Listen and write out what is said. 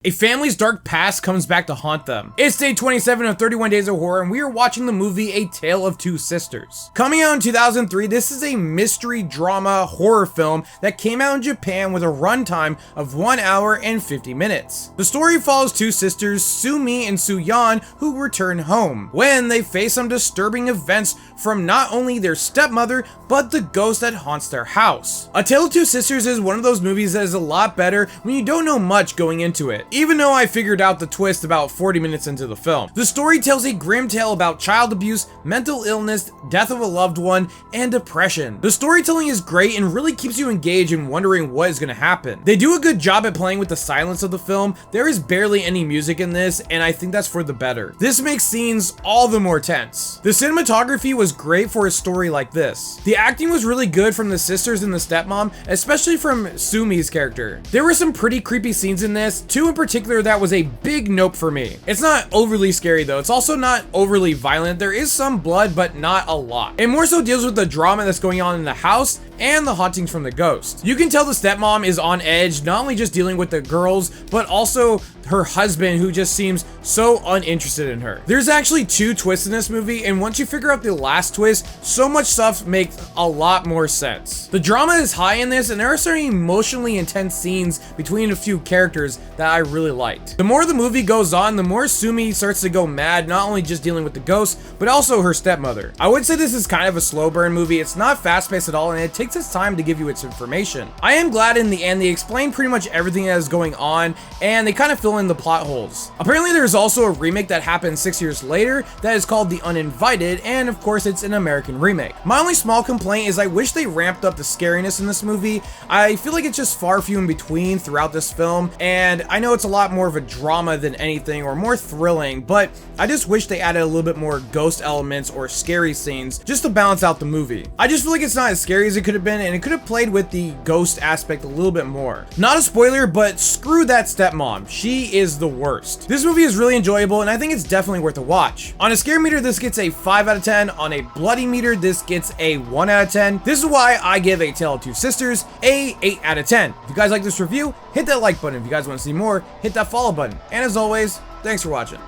A family's dark past comes back to haunt them. It's day 27 of 31 Days of Horror, and we are watching the movie A Tale of Two Sisters. Coming out in 2003, this is a mystery drama horror film that came out in Japan with a runtime of 1 hour and 50 minutes. The story follows two sisters, Sumi and Suyeon, who return home when they face some disturbing events from not only their stepmother, but the ghost that haunts their house. A Tale of Two Sisters is one of those movies that is a lot better when you don't know much going into it, even though I figured out the twist about 40 minutes into the film. The story tells a grim tale about child abuse, mental illness, death of a loved one, and depression. The storytelling is great and really keeps you engaged and wondering what is going to happen. They do a good job at playing with the silence of the film. There is barely any music in this, and I think that's for the better. This makes scenes all the more tense. The cinematography was great for a story like this. The acting was really good from the sisters and the stepmom, especially from Sumi's character. There were some pretty creepy scenes in this, two in particular that was a big nope for me. It's not overly scary though, it's also not overly violent. There is some blood, but not a lot. It more so deals with the drama that's going on in the house and the hauntings from the ghost. You can tell the stepmom is on edge, not only just dealing with the girls, but also her husband, who just seems so uninterested in her. There's actually two twists in this movie, and once you figure out the last twist, so much stuff makes a lot more sense. The drama is high in this, and there are some emotionally intense scenes between a few characters that I really liked. The more the movie goes on, the more Sumi starts to go mad, not only just dealing with the ghost, but also her stepmother. I would say this is kind of a slow burn movie. It's not fast paced at all, and it takes its time to give you its information. I am glad in the end they explain pretty much everything that is going on, and they kind of fill in the plot holes. Apparently there's also a remake that happened 6 years later that is called The Uninvited, and of course it's an American remake. My only small complaint is I wish they ramped up the scariness in this movie. I feel like it's just far few in between throughout this film, and I know it's a lot more of a drama than anything, or more thrilling, but I just wish they added a little bit more ghost elements or scary scenes just to balance out the movie. I just feel like it's not as scary as it could have been, and it could have played with the ghost aspect a little bit more. Not a spoiler, but screw that stepmom. She is the worst. This movie is really enjoyable, and I think it's definitely worth a watch. On a scare meter, this gets a 5 out of 10. On a bloody meter, this gets a 1 out of 10. This is why I give A Tale of Two Sisters a 8 out of 10. If you guys like this review, hit that like button. If you guys want to see more, hit that follow button. And as always, thanks for watching.